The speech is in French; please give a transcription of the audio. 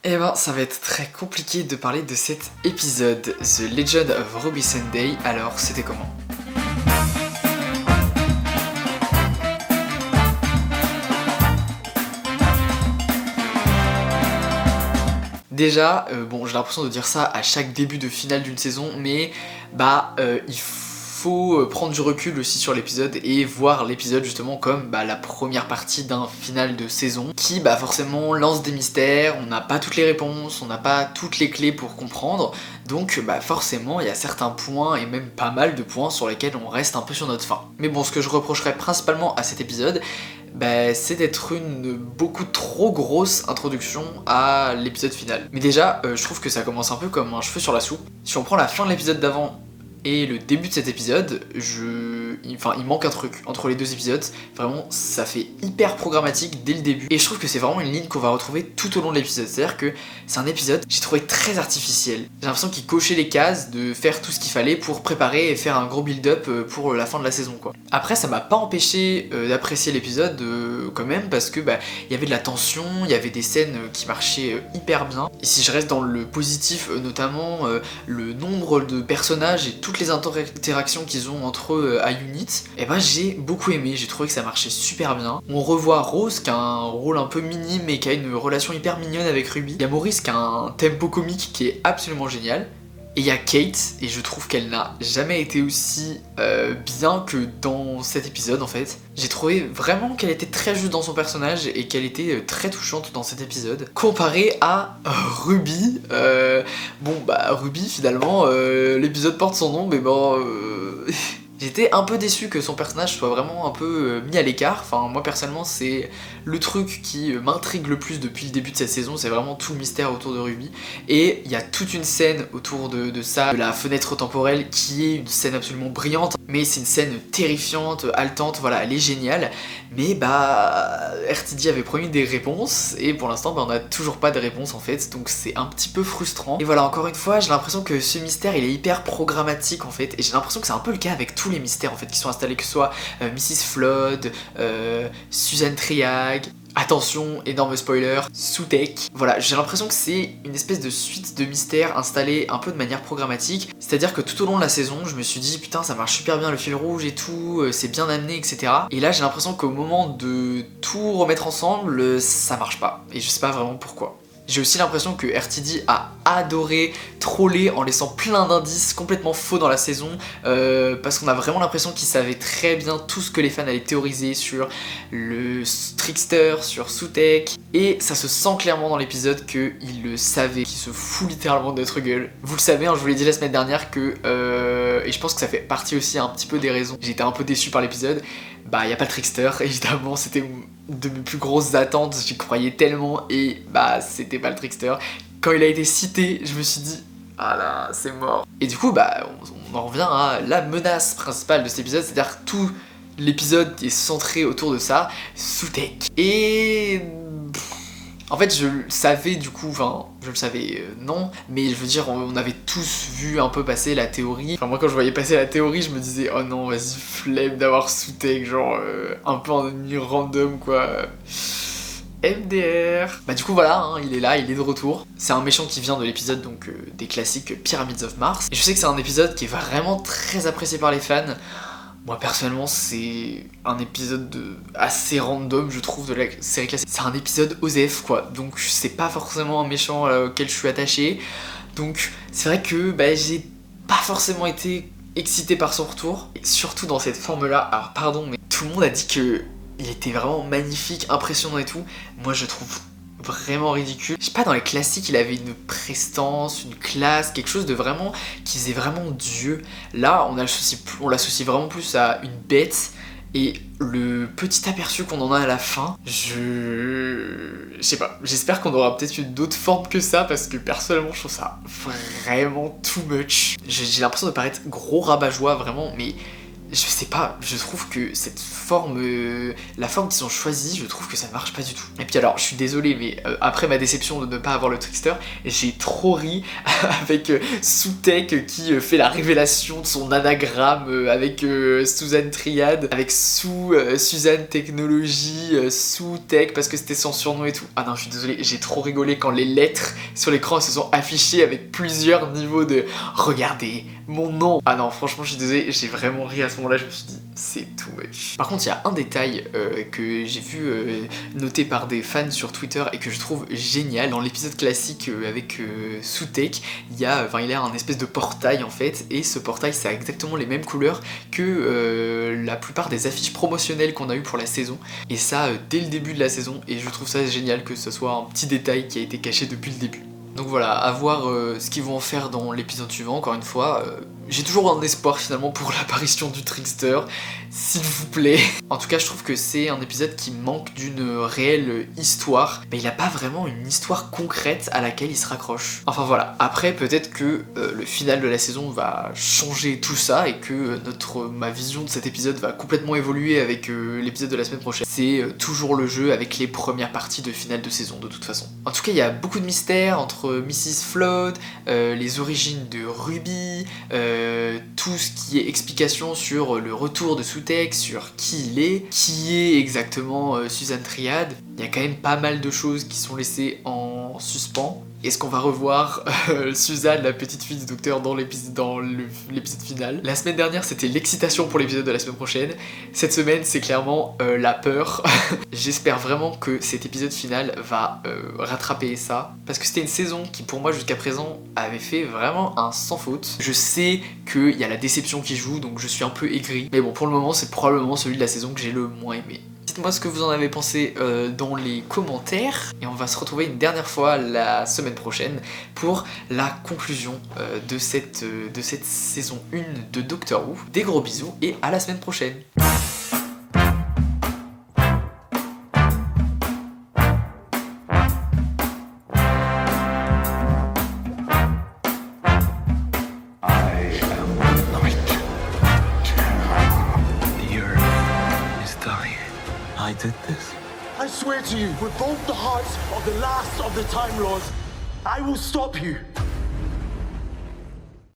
Eh ben, ça va être très compliqué de parler de cet épisode, The Legend of Ruby Sunday. Alors, c'était comment? Déjà, bon, j'ai l'impression de dire ça à chaque début de finale d'une saison, mais il faut prendre du recul aussi sur l'épisode et voir l'épisode justement comme la première partie d'un final de saison qui forcément lance des mystères, on n'a pas toutes les réponses, on n'a pas toutes les clés pour comprendre, donc forcément il y a certains points et même pas mal de points sur lesquels on reste un peu sur notre faim. Mais bon, ce que je reprocherais principalement à cet épisode, c'est d'être une beaucoup trop grosse introduction à l'épisode final. Mais déjà, je trouve que ça commence un peu comme un cheveu sur la soupe. Si on prend la fin de l'épisode d'avant et le début de cet épisode, il manque un truc entre les deux épisodes. Vraiment, ça fait hyper programmatique dès le début. Et je trouve que c'est vraiment une ligne qu'on va retrouver tout au long de l'épisode. C'est-à-dire que c'est un épisode, j'ai trouvé très artificiel. J'ai l'impression qu'il cochait les cases de faire tout ce qu'il fallait pour préparer et faire un gros build-up pour la fin de la saison, quoi. Après, ça m'a pas empêché d'apprécier l'épisode quand même, parce que il y avait de la tension, il y avait des scènes qui marchaient hyper bien. Et si je reste dans le positif, notamment le nombre de personnages et toutes les interactions qu'ils ont entre eux à Unit, j'ai beaucoup aimé, j'ai trouvé que ça marchait super bien. On revoit Rose qui a un rôle un peu minime mais qui a une relation hyper mignonne avec Ruby. Il y a Maurice qui a un tempo comique qui est absolument génial. Et il y a Kate, et je trouve qu'elle n'a jamais été aussi bien que dans cet épisode en fait. J'ai trouvé vraiment qu'elle était très juste dans son personnage et qu'elle était très touchante dans cet épisode. Comparé à Ruby, Ruby finalement, l'épisode porte son nom, mais j'étais un peu déçu que son personnage soit vraiment un peu mis à l'écart. Enfin, moi personnellement, c'est le truc qui m'intrigue le plus depuis le début de cette saison, c'est vraiment tout le mystère autour de Ruby. Et il y a toute une scène autour de ça, de la fenêtre temporelle, qui est une scène absolument brillante, mais c'est une scène terrifiante, haletante, voilà, elle est géniale. Mais RTD avait promis des réponses, et pour l'instant, on n'a toujours pas de réponse en fait, donc c'est un petit peu frustrant. Et voilà, encore une fois, j'ai l'impression que ce mystère, il est hyper programmatique en fait, et j'ai l'impression que c'est un peu le cas avec tous les mystères en fait qui sont installés, que ce soit Mrs. Flood, Suzanne Triag, attention, énorme spoiler, Sutek. Voilà, j'ai l'impression que c'est une espèce de suite de mystères installés un peu de manière programmatique. C'est-à-dire que tout au long de la saison, je me suis dit putain, ça marche super bien le fil rouge et tout, c'est bien amené, etc. Et là, j'ai l'impression qu'au moment de tout remettre ensemble, ça marche pas. Et je sais pas vraiment pourquoi. J'ai aussi l'impression que RTD a adoré troller en laissant plein d'indices complètement faux dans la saison, parce qu'on a vraiment l'impression qu'il savait très bien tout ce que les fans allaient théoriser sur le Trickster, sur Sutek, et ça se sent clairement dans l'épisode qu'il le savait, qu'il se fout littéralement de notre gueule. Vous le savez, je vous l'ai dit la semaine dernière que, et je pense que ça fait partie aussi un petit peu des raisons, j'étais un peu déçu par l'épisode. Y a pas le Trickster, évidemment, c'était de mes plus grosses attentes, j'y croyais tellement, et c'était pas le Trickster. Quand il a été cité, je me suis dit, ah là, c'est mort. Et du coup, on en revient à la menace principale de cet épisode, c'est-à-dire tout l'épisode est centré autour de ça, Sutek. Et en fait, je le savais du coup, je le savais non, mais je veux dire, on avait tous vu un peu passer la théorie. Enfin, moi, quand je voyais passer la théorie, je me disais, oh non, vas-y, flemme d'avoir Sutek, genre, un peu en ennemi random, quoi. MDR. Du coup, voilà, il est là, il est de retour. C'est un méchant qui vient de l'épisode, donc, des classiques Pyramids of Mars. Et je sais que c'est un épisode qui est vraiment très apprécié par les fans. Moi personnellement, c'est un épisode assez random, je trouve, de la série classique. C'est un épisode OZEF quoi, donc c'est pas forcément un méchant auquel je suis attaché. Donc c'est vrai que j'ai pas forcément été excité par son retour, et surtout dans cette forme-là. Alors pardon, mais tout le monde a dit que il était vraiment magnifique, impressionnant et tout. Moi je trouve vraiment ridicule. Je sais pas, dans les classiques il avait une prestance, une classe, quelque chose de vraiment qui faisait vraiment Dieu. Là on l'associe vraiment plus à une bête, et le petit aperçu qu'on en a à la fin, je sais pas, j'espère qu'on aura peut-être une d'autres formes que ça, parce que personnellement je trouve ça vraiment too much. J'ai l'impression de paraître gros rabat-joie vraiment, mais je sais pas, je trouve que cette forme, la forme qu'ils ont choisie, je trouve que ça ne marche pas du tout. Et puis alors, je suis désolé, mais après ma déception de ne pas avoir le Trickster, j'ai trop ri avec Sutek qui fait la révélation de son anagramme avec Suzanne Triad, avec Suzanne Technologie, Tech parce que c'était son surnom et tout. Ah non, je suis désolé, j'ai trop rigolé quand les lettres sur l'écran se sont affichées avec plusieurs niveaux de regardez mon nom. Ah non, franchement, je suis désolé, j'ai vraiment ri à ce moment-là, je me suis dit c'est too much. Par contre, il y a un détail que j'ai vu noté par des fans sur Twitter et que je trouve génial. Dans l'épisode classique avec Sutek, il y a un espèce de portail en fait, et ce portail, ça a exactement les mêmes couleurs que la plupart des affiches promotionnelles qu'on a eu pour la saison, et ça dès le début de la saison, et je trouve ça génial que ce soit un petit détail qui a été caché depuis le début. Donc voilà, à voir ce qu'ils vont en faire dans l'épisode suivant, encore une fois. J'ai toujours un espoir finalement pour l'apparition du Trickster, s'il vous plaît. En tout cas, je trouve que c'est un épisode qui manque d'une réelle histoire, mais il n'a pas vraiment une histoire concrète à laquelle il se raccroche. Enfin voilà, après peut-être que le final de la saison va changer tout ça et que ma vision de cet épisode va complètement évoluer avec l'épisode de la semaine prochaine. C'est toujours le jeu avec les premières parties de finale de saison de toute façon. En tout cas, il y a beaucoup de mystères entre Mrs. Flood, les origines de Ruby, tout ce qui est explication sur le retour de Sutek, sur qui est exactement Suzanne Triad. Il y a quand même pas mal de choses qui sont laissées en suspens. Est-ce qu'on va revoir Suzanne, la petite fille du docteur, dans l'épisode final? La semaine dernière, c'était l'excitation pour l'épisode de la semaine prochaine. Cette semaine, c'est clairement la peur. J'espère vraiment que cet épisode final va rattraper ça. Parce que c'était une saison qui, pour moi, jusqu'à présent, avait fait vraiment un sans faute. Je sais qu'il y a la déception qui joue, donc je suis un peu aigri. Mais bon, pour le moment, c'est probablement celui de la saison que j'ai le moins aimé. Dites-moi ce que vous en avez pensé dans les commentaires, et on va se retrouver une dernière fois la semaine prochaine pour la conclusion de cette saison 1 de Doctor Who. Des gros bisous et à la semaine prochaine. I did this. I swear to you, with both the hearts of the last of the Time Lords, I will stop you.